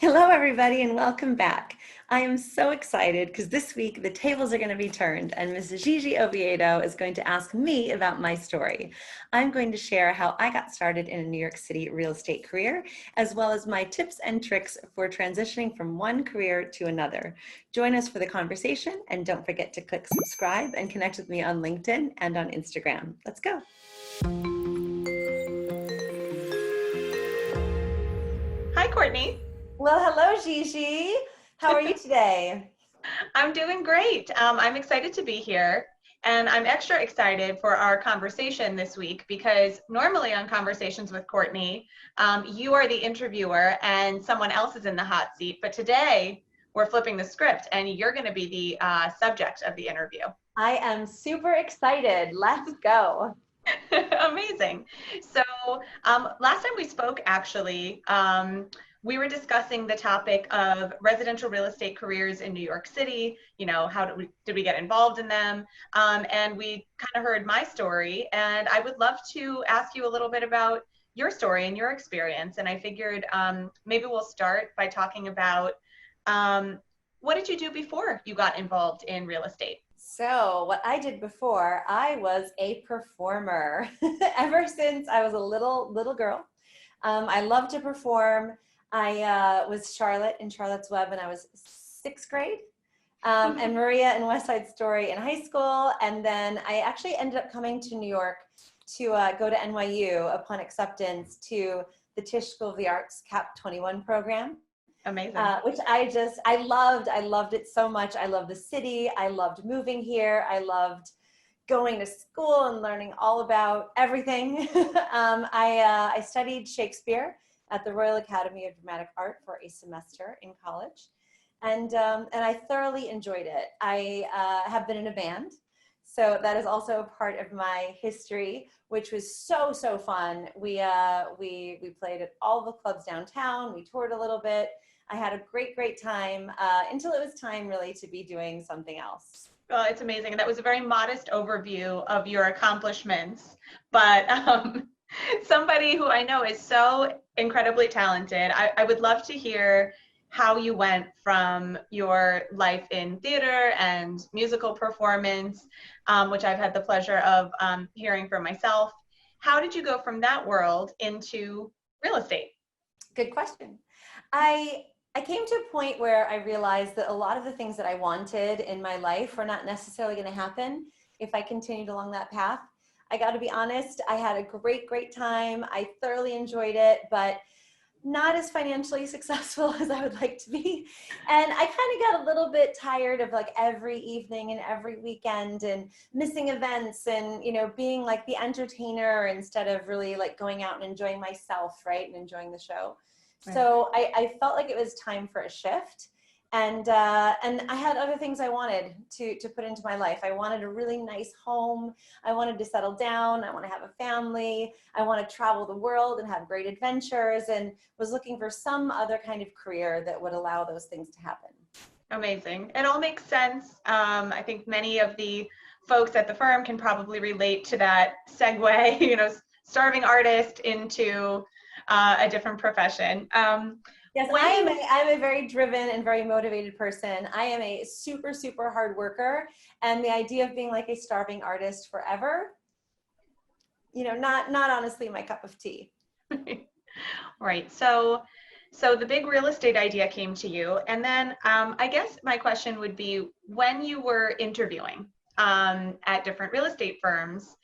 Hello, everybody, and welcome back. I am so excited because this week the tables are going to be turned, and Mrs. Gigi Oviedo is going to ask me about my story. I'm going to share how I got started in a New York City real estate career, as well as my tips and tricks for transitioning from one career to another. Join us for the conversation, and don't forget to click subscribe and connect with me on LinkedIn and on Instagram. Let's go. Hi, Courtney. Well, hello, Gigi. How are you today? I'm doing great. I'm excited to be here. And I'm extra excited for our conversation this week because normally on Conversations with Courtney, you are the interviewer and someone else is in the hot seat. But today we're flipping the script and you're going to be the subject of the interview. I am super excited. Let's go. Amazing. So last time we spoke, actually, we were discussing the topic of residential real estate careers in New York City. You know, how did we get involved in them? And we kind of heard my story, and I would love to ask you a little bit about your story and your experience. And I figured maybe we'll start by talking about what did you do before you got involved in real estate? So, what I did before, I was a performer. Ever since I was a little girl, I love to perform. I was Charlotte in Charlotte's Web when I was sixth grade, and Maria in West Side Story in high school. And then I actually ended up coming to New York to go to NYU upon acceptance to the Tisch School of the Arts Cap 21 program. Amazing. Which I loved it so much. I loved the city. I loved moving here. I loved going to school and learning all about everything. I studied Shakespeare at the Royal Academy of Dramatic Art for a semester in college. And I thoroughly enjoyed it. I have been in a band. So that is also a part of my history, which was so fun. We played at all the clubs downtown. We toured a little bit. I had a great time until it was time really to be doing something else. Well, it's amazing. That was a very modest overview of your accomplishments, but somebody who I know is so incredibly talented. I would love to hear how you went from your life in theater and musical performance, which I've had the pleasure of hearing for myself. How did you go from that world into real estate? Good question. I came to a point where I realized that a lot of the things that I wanted in my life were not necessarily going to happen if I continued along that path. I got to be honest, I had a great time. I thoroughly enjoyed it, but not as financially successful as I would like to be. And I kind of got a little bit tired of like every evening and every weekend and missing events and, you know, being like the entertainer instead of really like going out and enjoying myself, right, and enjoying the show. Right. So I felt like it was time for a shift. And I had other things I wanted to put into my life. I wanted a really nice home. I wanted to settle down. I want to have a family. I want to travel the world and have great adventures, and was looking for some other kind of career that would allow those things to happen. Amazing. It all makes sense. I think many of the folks at the firm can probably relate to that segue, you know, starving artist into a different profession. Yes, I'm a very driven and very motivated person. I am a super hard worker, and the idea of being like a starving artist forever, you know, not honestly my cup of tea. Right. So the big real estate idea came to you, and then I guess my question would be, when you were interviewing at different real estate firms,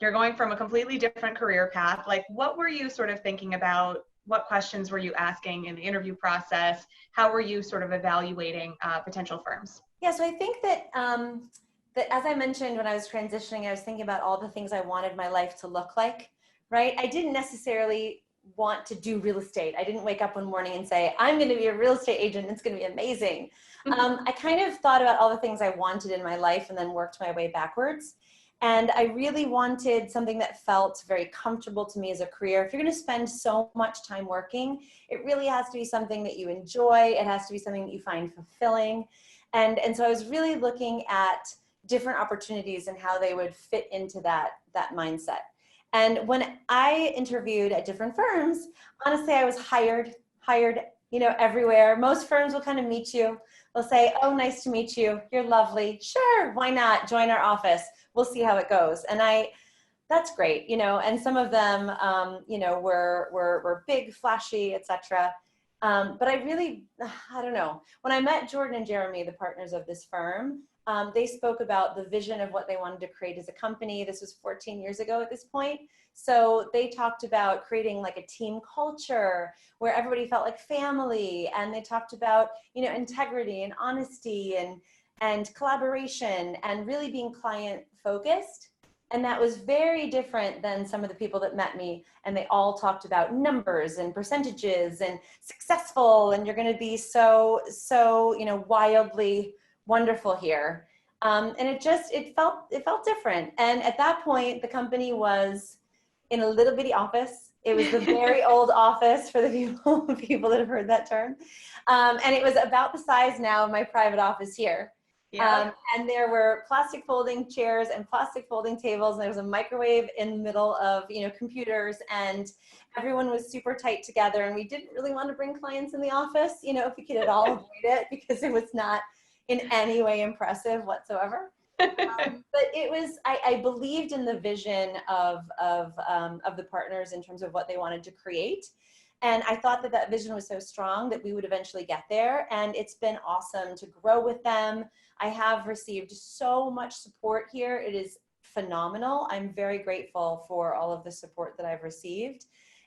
you're going from a completely different career path. Like, what were you sort of thinking about? What questions were you asking in the interview process? How were you sort of evaluating potential firms? Yeah, so I think that that as I mentioned when I was transitioning, I was thinking about all the things I wanted my life to look like, right? I didn't necessarily want to do real estate. I didn't wake up one morning and say, I'm going to be a real estate agent. It's going to be amazing. I kind of thought about all the things I wanted in my life and then worked my way backwards. And I really wanted something that felt very comfortable to me as a career. If you're going to spend so much time working, it really has to be something that you enjoy. It has to be something that you find fulfilling. And so I was really looking at different opportunities and how they would fit into that mindset. And when I interviewed at different firms, honestly, I was hired, everywhere. Most firms will kind of meet you. They'll say, oh, nice to meet you. You're lovely. Sure, why not? Join our office. We'll see how it goes. And that's great, and some of them, were big, flashy, etc. But I don't know. When I met Jordan and Jeremy, the partners of this firm, they spoke about the vision of what they wanted to create as a company. This was 14 years ago at this point. So they talked about creating like a team culture where everybody felt like family. And they talked about, integrity and honesty and collaboration and really being client focused. And that was very different than some of the people that met me. And they all talked about numbers and percentages and successful. And you're going to be so, wildly wonderful here. And it felt different. And at that point, the company was in a little bitty office. It was the very old office for the people that have heard that term. And it was about the size now of my private office here. Yeah. And there were plastic folding chairs and plastic folding tables, and there was a microwave in the middle of, computers, and everyone was super tight together. And we didn't really want to bring clients in the office, if we could at all avoid it, because it was not in any way impressive whatsoever. But it was, I believed in the vision of the partners in terms of what they wanted to create. And I thought that vision was so strong that we would eventually get there. And it's been awesome to grow with them. I have received so much support here. It is phenomenal. I'm very grateful for all of the support that I've received.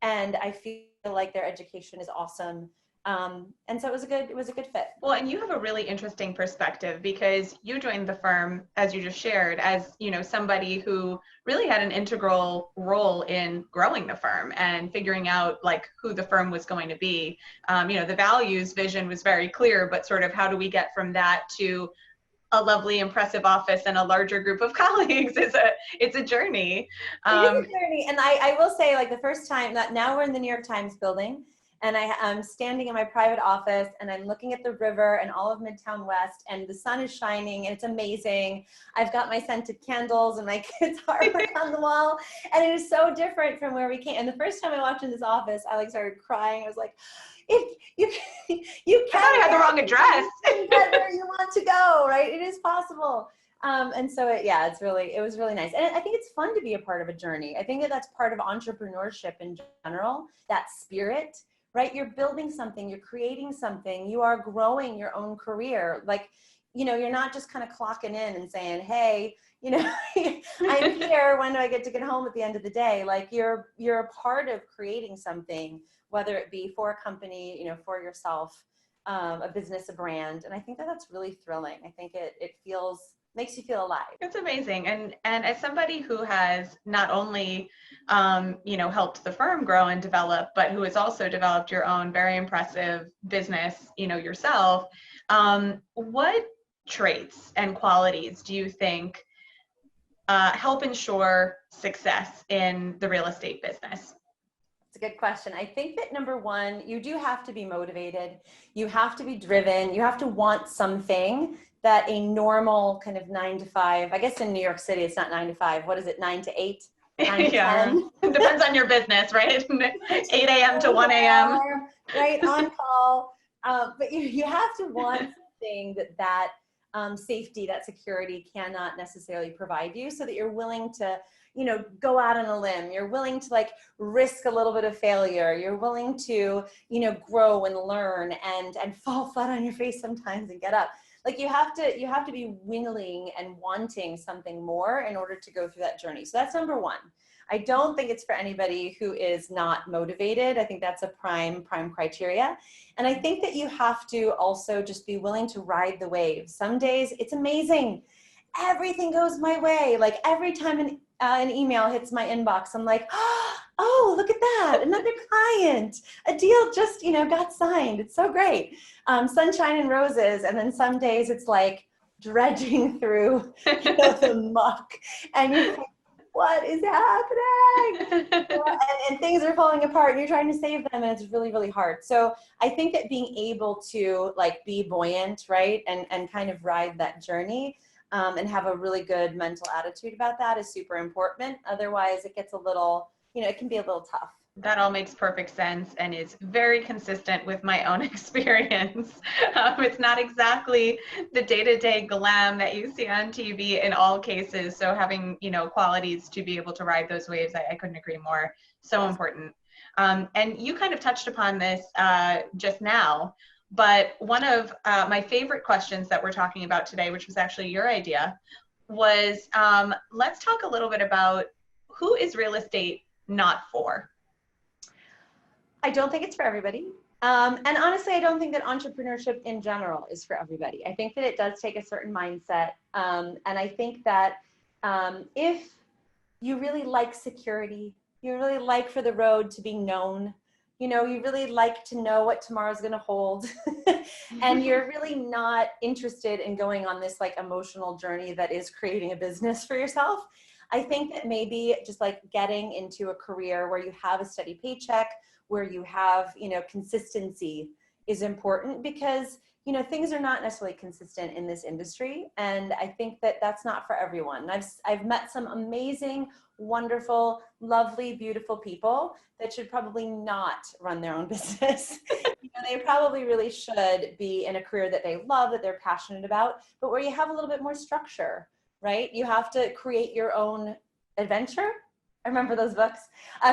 And I feel like their education is awesome. And so it was a good fit. Well, and you have a really interesting perspective, because you joined the firm, as you just shared, as, somebody who really had an integral role in growing the firm and figuring out like who the firm was going to be. The values vision was very clear, but sort of how do we get from that to a lovely, impressive office and a larger group of colleagues it's a journey. It is a journey. And I will say, like, the first time that now we're in the New York Times building, and I'm standing in my private office and I'm looking at the river and all of Midtown West, and the sun is shining and it's amazing. I've got my scented candles and my kids' artwork on the wall, and it is so different from where we came. And the first time I walked in this office, I started crying. I was like, if you I thought I had the wrong address. Get where you want to go, right? It is possible. And so it was really nice. And I think it's fun to be a part of a journey. I think that's part of entrepreneurship in general, that spirit, right? You're building something, you're creating something, you are growing your own career. Like, you're not just kind of clocking in and saying, hey, I'm here, when do I get to get home at the end of the day? Like, you're a part of creating something, whether it be for a company, for yourself, a business, a brand. And I think that's really thrilling. I think it makes you feel alive. It's amazing. And as somebody who has not only, helped the firm grow and develop, but who has also developed your own very impressive business, yourself, what traits and qualities do you think help ensure success in the real estate business? It's a good question. I think that number one, you do have to be motivated. You have to be driven. You have to want something that a normal kind of 9 to 5, I guess in New York City, it's not 9 to 5. What is it? 9 to 8? 9 to yeah. 10? It depends on your business, right? 8 a.m. to 1 a.m. Right, on call. But you have to want something that safety, that security cannot necessarily provide you, so that you're willing to, go out on a limb. You're willing to risk a little bit of failure. You're willing to, grow and learn and fall flat on your face sometimes and get up. Like, you have to be willing and wanting something more in order to go through that journey. So that's number one. I don't think it's for anybody who is not motivated. I think that's a prime criteria. And I think that you have to also just be willing to ride the wave. Some days it's amazing. Everything goes my way. Like, every time an email hits my inbox, I'm like, oh, look at that, another client, a deal just, got signed. It's so great. Sunshine and roses. And then some days it's like dredging through the muck, and you're like, what is happening? and things are falling apart, and you're trying to save them, and it's really, really hard. So I think that being able to be buoyant, right, and kind of ride that journey, and have a really good mental attitude about that is super important. Otherwise, it gets a little, it can be a little tough. That all makes perfect sense and is very consistent with my own experience. It's not exactly the day-to-day glam that you see on TV in all cases. So having, qualities to be able to ride those waves, I couldn't agree more. So Yes. important. And you kind of touched upon this just now, but one of my favorite questions that we're talking about today, which was actually your idea, was let's talk a little bit about who is real estate not for? I don't think it's for everybody. And honestly, I don't think that entrepreneurship in general is for everybody. I think that it does take a certain mindset. And I think that if you really like security, you really like for the road to be known, you really like to know what tomorrow's going to hold, and you're really not interested in going on this like emotional journey that is creating a business for yourself. I think that maybe just like getting into a career where you have a steady paycheck, where you have, consistency is important, because, things are not necessarily consistent in this industry. And I think that that's not for everyone. I've met some amazing, wonderful, lovely, beautiful people that should probably not run their own business. They probably really should be in a career that they love, that they're passionate about, but where you have a little bit more structure, right? You have to create your own adventure. I remember those books.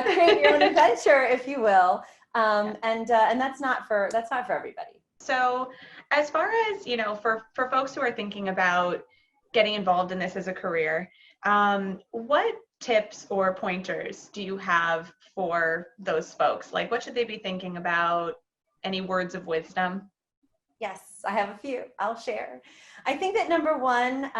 Create your own adventure, if you will, and that's not for everybody. So as far as, for folks who are thinking about getting involved in this as a career, what tips or pointers do you have for those folks? Like, what should they be thinking about? Any words of wisdom? Yes, I have a few. I'll share. I think that number one,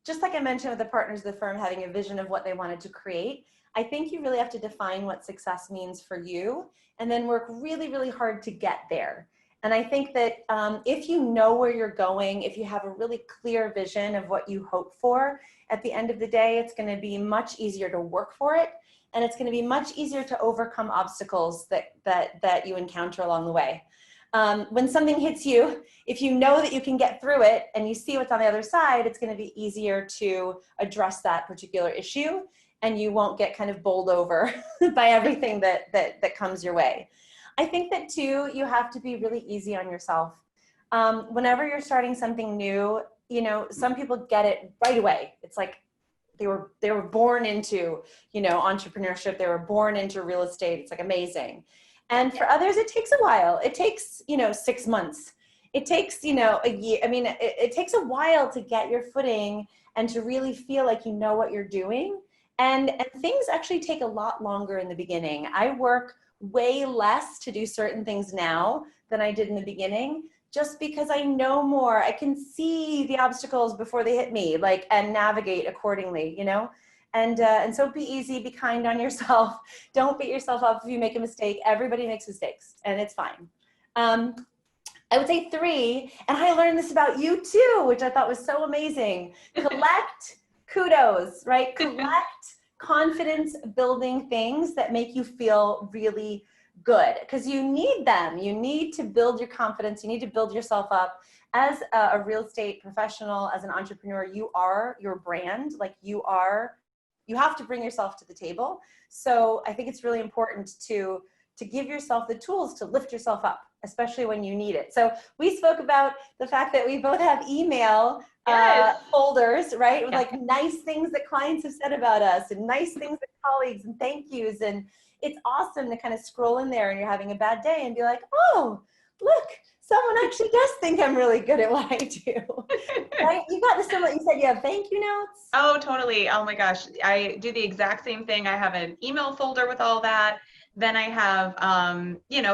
just like I mentioned with the partners of the firm having a vision of what they wanted to create, I think you really have to define what success means for you and then work really, really hard to get there. And I think that if you know where you're going, if you have a really clear vision of what you hope for, at the end of the day, it's going to be much easier to work for it. And it's going to be much easier to overcome obstacles that you encounter along the way. When something hits you, if you know that you can get through it and you see what's on the other side, it's going to be easier to address that particular issue, and you won't get kind of bowled over by everything that comes your way. I think that too, you have to be really easy on yourself. Whenever you're starting something new, some people get it right away. It's like they were born into, entrepreneurship. They were born into real estate. It's like amazing. And for others, it takes a while. It takes, 6 months. It takes, a year. I mean, it takes a while to get your footing and to really feel like you know what you're doing. And things actually take a lot longer in the beginning. I work way less to do certain things now than I did in the beginning, just because I know more. I can see the obstacles before they hit me, and navigate accordingly, And so be easy, be kind on yourself. Don't beat yourself up if you make a mistake. Everybody makes mistakes, and it's fine. I would say 3, and I learned this about you too, which I thought was so amazing. Collect kudos, right? Collect confidence building things that make you feel really good, because you need them. You need to build your confidence. You need to build yourself up. As a real estate professional, as an entrepreneur, you are your brand. You have to bring yourself to the table. So I think it's really important to give yourself the tools to lift yourself up, especially when you need it. So we spoke about the fact that we both have email folders, right? With nice things that clients have said about us and nice things that colleagues and thank yous. And it's awesome to kind of scroll in there and you're having a bad day and be like, oh, look, someone actually does think I'm really good at what I do. Right? You got the similar, you said you have thank you notes? Oh, totally. Oh my gosh. I do the exact same thing. I have an email folder with all that. Then I have,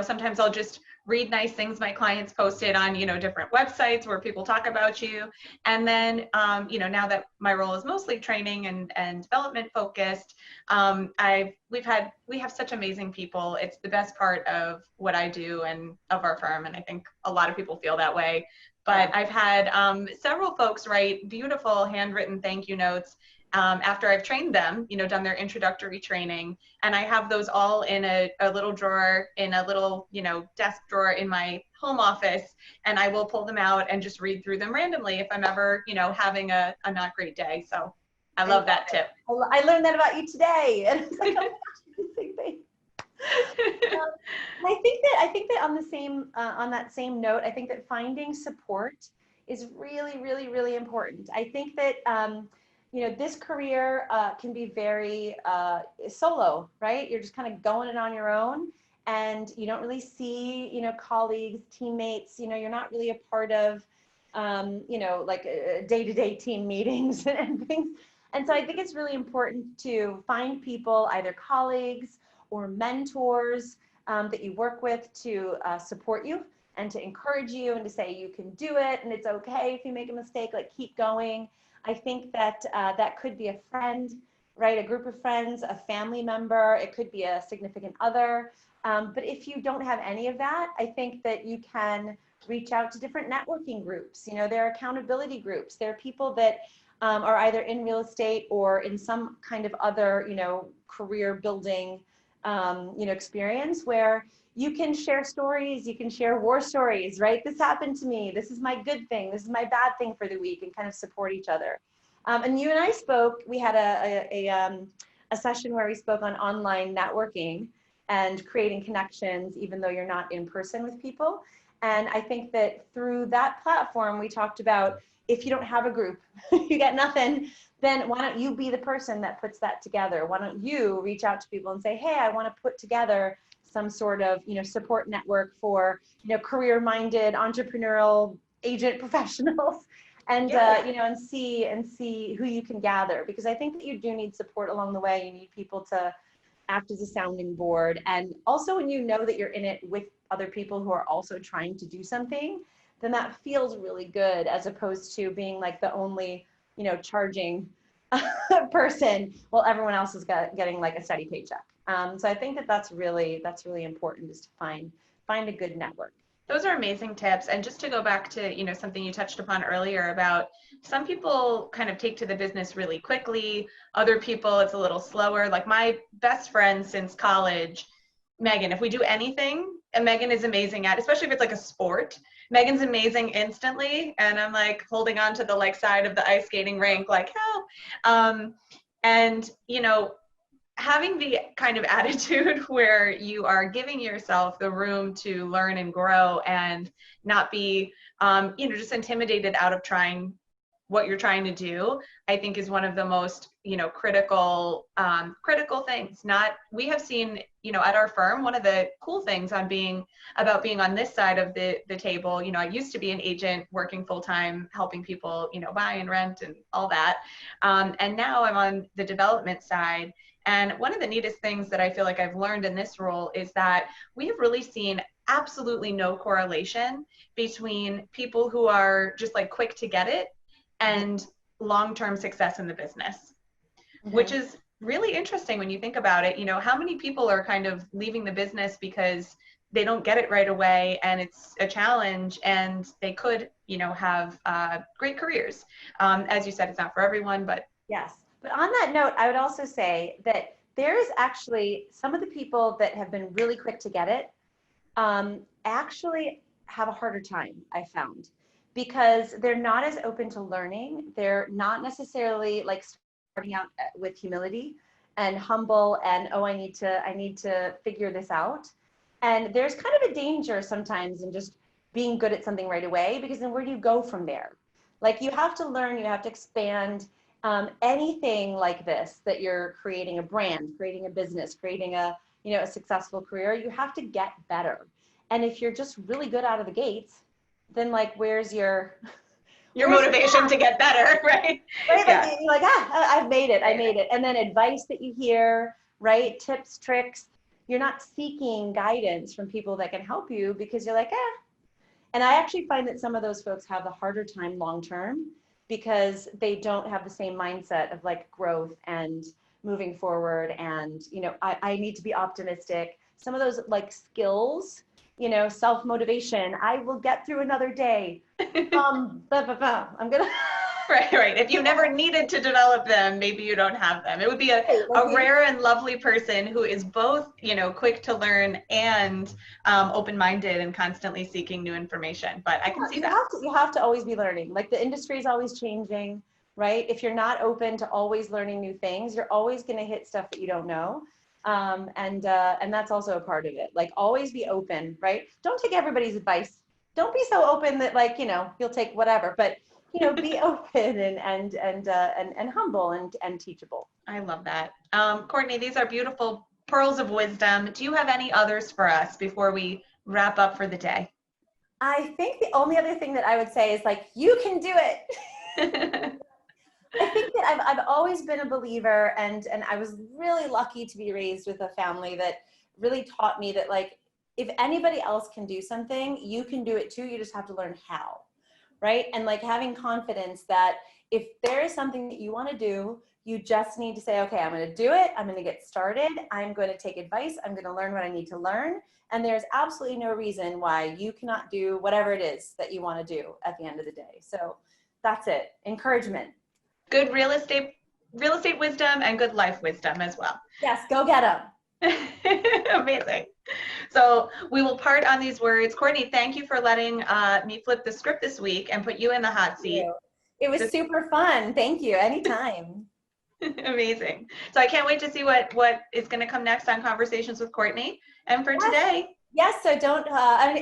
sometimes I'll just read nice things my clients posted on, different websites where people talk about you. And then, now that my role is mostly training and development focused, we have such amazing people. It's the best part of what I do and of our firm. And I think a lot of people feel that way. But I've had several folks write beautiful handwritten thank you notes after I've trained them, done their introductory training. And I have those all in a little drawer, in a little, desk drawer in my home office. And I will pull them out and just read through them randomly if I'm ever, having a not great day. So I love that tip. I learned that about you today. And it's like, oh my gosh, you did the same thing. I think that on the same on that same note, I think that finding support is really, really, really important. I think that you know, this career can be very solo, right? You're just kind of going it on your own, and you don't really see, you know, colleagues, teammates. You know, you're not really a part of you know, like day-to-day team meetings and things. And so I think it's really important to find people, either colleagues or mentors that you work with, to support you and to encourage you and to say you can do it and it's okay if you make a mistake, like keep going. I think that that could be a friend, right? A group of friends, a family member, it could be a significant other. But if you don't have any of that, I think that you can reach out to different networking groups. You know, there are accountability groups. There are people that are either in real estate or in some kind of other, you know, career building, you know, experience where you can share stories, you can share war stories, right? This happened to me. This is my good thing. This is my bad thing for the week, and kind of support each other. And you and I spoke, we had a session where we spoke on online networking and creating connections, even though you're not in person with people. And I think that through that platform, we talked about, if you don't have a group, you got nothing, then why don't you be the person that puts that together? Why don't you reach out to people and say, hey, I want to put together some sort of, you know, support network for, you know, career-minded, entrepreneurial agent professionals, and Yeah. you know, and see who you can gather, because I think that you do need support along the way. You need people to act as a sounding board. And also, when you know that you're in it with other people who are also trying to do something, then that feels really good, as opposed to being like the only, you know, charging person while everyone else is getting like a steady paycheck. So I think that that's really important, is to find a good network. Those are amazing tips. And just to go back to, something you touched upon earlier about some people kind of take to the business really quickly, other people it's a little slower. Like my best friend since college, Megan, if we do anything, and Megan is amazing at, especially if it's like a sport, Megan's amazing instantly. And I'm like holding on to the side of the ice skating rink, like help. And having the kind of attitude where you are giving yourself the room to learn and grow and not be, just intimidated out of trying what you're trying to do, I think is one of the most, critical things. We have seen, at our firm, one of the cool things about being on this side of the table, I used to be an agent working full time, helping people, buy and rent and all that. And now I'm on the development side. And one of the neatest things that I feel like I've learned in this role is that we have really seen absolutely no correlation between people who are just like quick to get it and long-term success in the business, which is really interesting when you think about it. How many people are kind of leaving the business because they don't get it right away and it's a challenge, and they could, have great careers. As you said, it's not for everyone, but yes. But on that note, I would also say that there is actually some of the people that have been really quick to get it actually have a harder time, I found, because they're not as open to learning. They're not necessarily like starting out with humility and humble and, oh, I need to figure this out. And there's kind of a danger sometimes in just being good at something right away, because then where do you go from there? Like, you have to learn, you have to expand. Anything like this, that you're creating a brand, creating a business, creating a successful career, you have to get better. And if you're just really good out of the gates, then like where's your motivation to get better, right? Right? Yeah. Like you're like, I've made it, I made it. And then advice that you hear, right? Tips, tricks. You're not seeking guidance from people that can help you, because you're like, eh. And I actually find that some of those folks have a harder time long term, because they don't have the same mindset of like growth and moving forward. And, I need to be optimistic. Some of those like skills, self-motivation, I will get through another day. I'm gonna. Right. If you never needed to develop them, maybe you don't have them. It would be a rare and lovely person who is both, quick to learn and open-minded and constantly seeking new information. But I can see that. You have to always be learning. Like, the industry is always changing, right? If you're not open to always learning new things, you're always going to hit stuff that you don't know. And that's also a part of it. Like always be open, right? Don't take everybody's advice. Don't be so open that like, you'll take whatever, but be open and humble and teachable. I love that. Courtney, these are beautiful pearls of wisdom. Do you have any others for us before we wrap up for the day? I think the only other thing that I would say is like, you can do it. I think that I've always been a believer, and I was really lucky to be raised with a family that really taught me that like, if anybody else can do something, you can do it too. You just have to learn how, right? And like having confidence that if there is something that you want to do, you just need to say, okay, I'm going to do it. I'm going to get started. I'm going to take advice. I'm going to learn what I need to learn. And there's absolutely no reason why you cannot do whatever it is that you want to do at the end of the day. So that's it. Encouragement. Good real estate wisdom and good life wisdom as well. Yes, go get them. Amazing. So we will part on these words. Courtney, thank you for letting me flip the script this week and put you in the hot seat. It was super fun. Thank you. Anytime. Amazing. So I can't wait to see what is going to come next on Conversations with Courtney. And for today. Yes, so don't,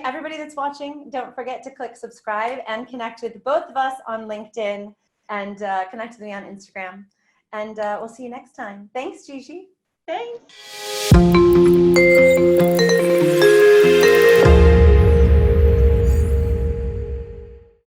everybody that's watching, don't forget to click subscribe and connect with both of us on LinkedIn and connect with me on Instagram. And we'll see you next time. Thanks, Gigi. Thanks.